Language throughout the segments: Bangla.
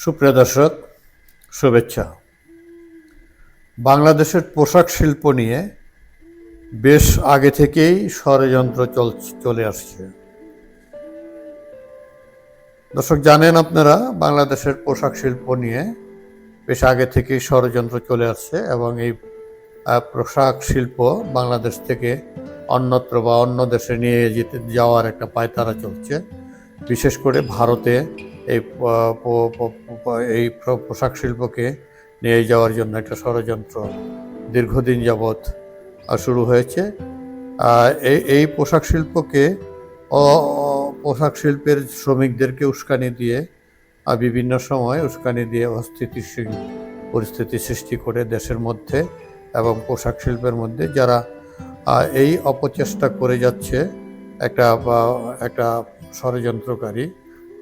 সুপ্রিয় দর্শক, শুভেচ্ছা। বাংলাদেশের পোশাক শিল্প নিয়ে বেশ আগে থেকেই ষড়যন্ত্র চলে আসছে। দর্শক জানেন আপনারা, বাংলাদেশের পোশাক শিল্প নিয়ে বেশ আগে থেকেই ষড়যন্ত্র চলে আসছে এবং এই পোশাক শিল্প বাংলাদেশ থেকে অন্যত্র বা অন্য দেশে নিয়ে যাওয়ার একটা পায়তারা চলছে। বিশেষ করে ভারতে এই এই পোশাক শিল্পকে নিয়ে যাওয়ার জন্য একটা ষড়যন্ত্র দীর্ঘদিন যাবৎ শুরু হয়েছে। এই পোশাক শিল্পকে পোশাক শিল্পের শ্রমিকদেরকে উস্কানি দিয়ে বিভিন্ন সময় অস্থিতিশীল পরিস্থিতি সৃষ্টি করে দেশের মধ্যে এবং পোশাক শিল্পের মধ্যে যারা এই অপচেষ্টা করে যাচ্ছে একটা ষড়যন্ত্রকারী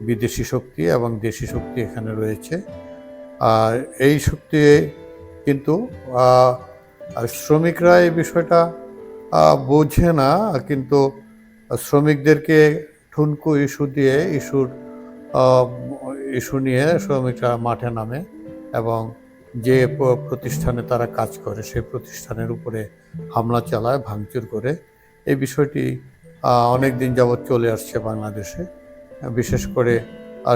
বিদেশি শক্তি এবং দেশি শক্তি এখানে রয়েছে। আর এই শক্তি কিন্তু শ্রমিকরা এই বিষয়টা বোঝে না, কিন্তু শ্রমিকদেরকে ঠুনকো ইস্যু দিয়ে ইস্যু নিয়ে শ্রমিকরা মাঠে নামে এবং যে প্রতিষ্ঠানে তারা কাজ করে সেই প্রতিষ্ঠানের উপরে হামলা চালায়, ভাঙচুর করে। এই বিষয়টি অনেক দিন যাবৎ চলে আসছে বাংলাদেশে, বিশেষ করে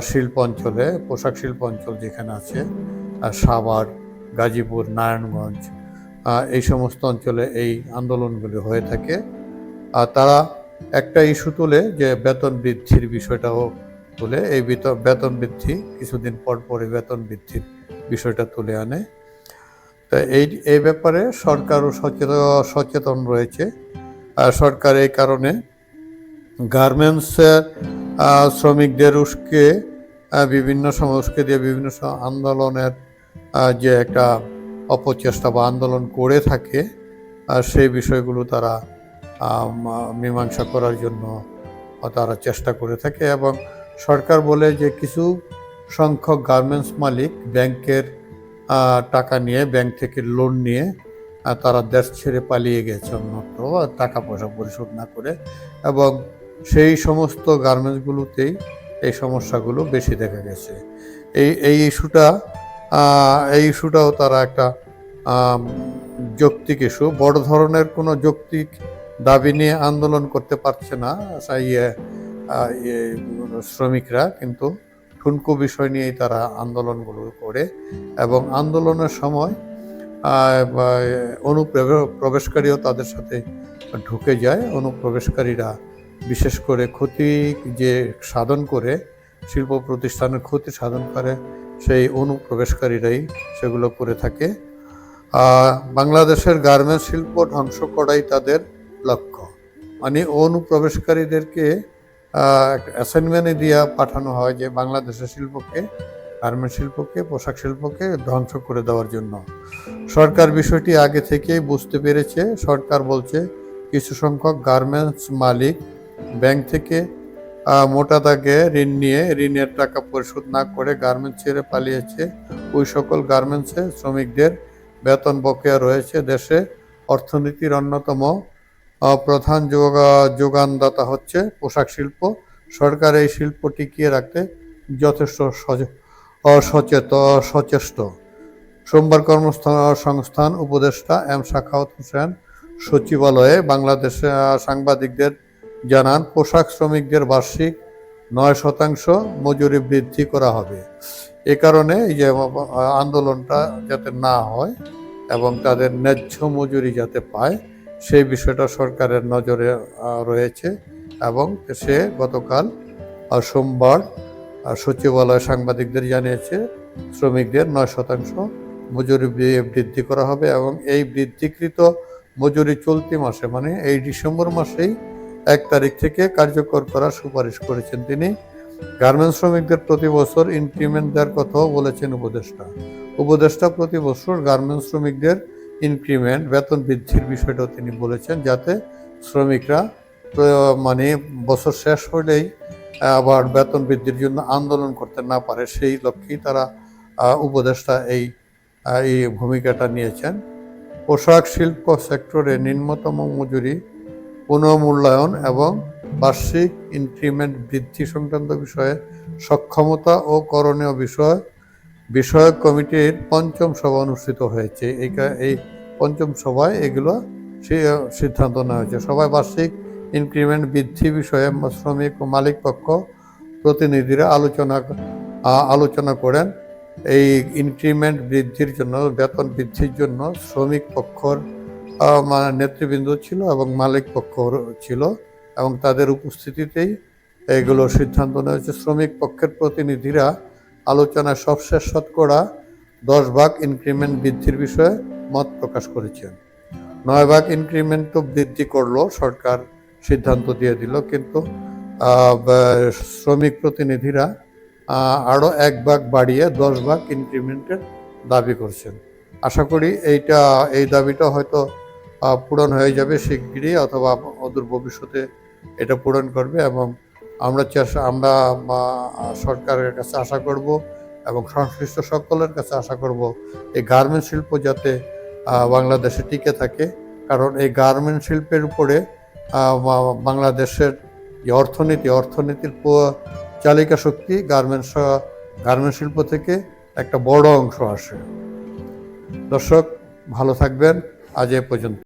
শিল্প অঞ্চলে, পোশাক শিল্প অঞ্চল যেখানে আছে, সাভার, গাজীপুর, নারায়ণগঞ্জ, এই সমস্ত অঞ্চলে এই আন্দোলনগুলি হয়ে থাকে। তারা একটা ইস্যু তুলে যে বেতন বৃদ্ধির বিষয়টাও তুলে, এই বেতন বৃদ্ধি কিছুদিন পর পরে বেতন বৃদ্ধির বিষয়টা তুলে আনে। তো এই ব্যাপারে সরকারও সচেতন রয়েছে। সরকার এই কারণে গার্মেন্টস শ্রমিকদের উস্কে বিভিন্ন আন্দোলনের যে একটা অপচেষ্টা বা আন্দোলন করে থাকে, সেই বিষয়গুলো তারা মীমাংসা করার জন্য তারা চেষ্টা করে থাকে। এবং সরকার বলে যে কিছু সংখ্যক গার্মেন্টস মালিক ব্যাংকের টাকা নিয়ে, ব্যাংক থেকে লোন নিয়ে তারা দেশ ছেড়ে পালিয়ে গেছে অন্যত্র, টাকা পয়সা পরিশোধ না করে, এবং সেই সমস্ত গার্মেন্টসগুলোতেই এই সমস্যাগুলো বেশি দেখা গেছে। এই ইস্যুটাও তারা একটা যৌক্তিক ইস্যু, বড় ধরনের কোনো যৌক্তিক দাবি নিয়ে আন্দোলন করতে পারছে না শ্রমিকরা, কিন্তু ঠুনকো বিষয় নিয়েই তারা আন্দোলনগুলো করে। এবং আন্দোলনের সময় অনুপ্রবেশকারীও তাদের সাথে ঢুকে যায়। অনুপ্রবেশকারীরা বিশেষ করে ক্ষতি যে সাধন করে, শিল্প প্রতিষ্ঠানের ক্ষতি সাধন করে, সেই অনুপ্রবেশকারীরাই সেগুলো করে থাকে। বাংলাদেশের গার্মেন্টস শিল্প ধ্বংস করাই তাদের লক্ষ্য। মানে অনুপ্রবেশকারীদেরকে অ্যাসাইনমেন্ট দিয়ে পাঠানো হয় যে বাংলাদেশের শিল্পকে, গার্মেন্টস শিল্পকে, পোশাক শিল্পকে ধ্বংস করে দেওয়ার জন্য। সরকার বিষয়টি আগে থেকেই বুঝতে পেরেছে। সরকার বলছে কিছু সংখ্যক গার্মেন্টস মালিক ব্যাংক থেকে মোটা দাগে ঋণ নিয়ে ঋণের টাকা পরিশোধ না করে গার্মেন্টস ছেড়ে পালিয়েছে। ওই সকল গার্মেন্টসে শ্রমিকদের বেতন বকেয়া রয়েছে। দেশে অর্থনীতির অন্যতম প্রধান যোগানদাতা হচ্ছে পোশাক শিল্প। সরকার এই শিল্প টিকিয়ে রাখতে যথেষ্ট সচেষ্ট। সোমবার কর্মসংস্থান উপদেষ্টা সাখাওয়াত হোসেন সচিবালয়ে বাংলাদেশে সাংবাদিকদের জানান, পোশাক শ্রমিকদের বার্ষিক 9% মজুরি বৃদ্ধি করা হবে। এ কারণে এই যে আন্দোলনটা যাতে না হয় এবং তাদের ন্যায্য মজুরি যাতে পায়, সেই বিষয়টা সরকারের নজরে রয়েছে। এবং সে গতকাল সোমবার সচিবালয় সাংবাদিকদের জানিয়েছে শ্রমিকদের 9% মজুরি বৃদ্ধি করা হবে এবং এই বৃদ্ধিকৃত মজুরি চলতি মাসে, মানে এই ডিসেম্বর মাসেই 1 তারিখ থেকে কার্যকর করার সুপারিশ করেছেন তিনি। গার্মেন্টস শ্রমিকদের প্রতি বছর ইনক্রিমেন্ট দেওয়ার কথাও বলেছেন উপদেষ্টা প্রতি বছর গার্মেন্টস শ্রমিকদের ইনক্রিমেন্ট, বেতন বৃদ্ধির বিষয়টাও তিনি বলেছেন, যাতে শ্রমিকরা মানে বছর শেষ হলেই আবার বেতন বৃদ্ধির জন্য আন্দোলন করতে না পারে, সেই লক্ষ্যেই তারা উপদেষ্টা এই ভূমিকাটা নিয়েছেন। পোশাক শিল্প সেক্টরে নিম্নতম মজুরি পুনর্মূল্যায়ন এবং বার্ষিক ইনক্রিমেন্ট বৃদ্ধি সংক্রান্ত বিষয়ে সক্ষমতা ও করণীয় বিষয় বিষয়ক কমিটির পঞ্চম সভা অনুষ্ঠিত হয়েছে। এই পঞ্চম সভায় এগুলো সিদ্ধান্ত নেওয়া হয়েছে। সভায় বার্ষিক ইনক্রিমেন্ট বৃদ্ধি বিষয়ে শ্রমিক ও মালিক পক্ষ প্রতিনিধিরা আলোচনা করেন। এই ইনক্রিমেন্ট বৃদ্ধির জন্য, বেতন বৃদ্ধির জন্য শ্রমিক পক্ষর নেতৃবৃন্দ ছিল এবং মালিক পক্ষ ছিল, এবং তাদের উপস্থিতিতেই এগুলো সিদ্ধান্ত নেওয়া হয়েছে। শ্রমিক পক্ষের প্রতিনিধিরা আলোচনায় সবশেষ শতকরা 10 ভাগ ইনক্রিমেন্ট বৃদ্ধির বিষয়ে মত প্রকাশ করেছেন। 9 ভাগ ইনক্রিমেন্টও বৃদ্ধি করলো, সরকার সিদ্ধান্ত দিয়ে দিল, কিন্তু শ্রমিক প্রতিনিধিরা আরও 1 ভাগ বাড়িয়ে 10 ভাগ ইনক্রিমেন্টের দাবি করছেন। আশা করি এই দাবিটা হয়তো পূরণ হয়ে যাবে শিগগিরই, অথবা অদূর ভবিষ্যতে এটা পূরণ করবে। এবং আমরা সরকারের কাছে আশা করব এবং সংশ্লিষ্ট সকলের কাছে আশা করব এই গার্মেন্টস শিল্প যাতে বাংলাদেশে টিকে থাকে, কারণ এই গার্মেন্টস শিল্পের উপরে বাংলাদেশের যে অর্থনীতির চালিকা শক্তি গার্মেন্টস শিল্প থেকে একটা বড় অংশ আসে। দর্শক, ভালো থাকবেন। আজ এ পর্যন্ত।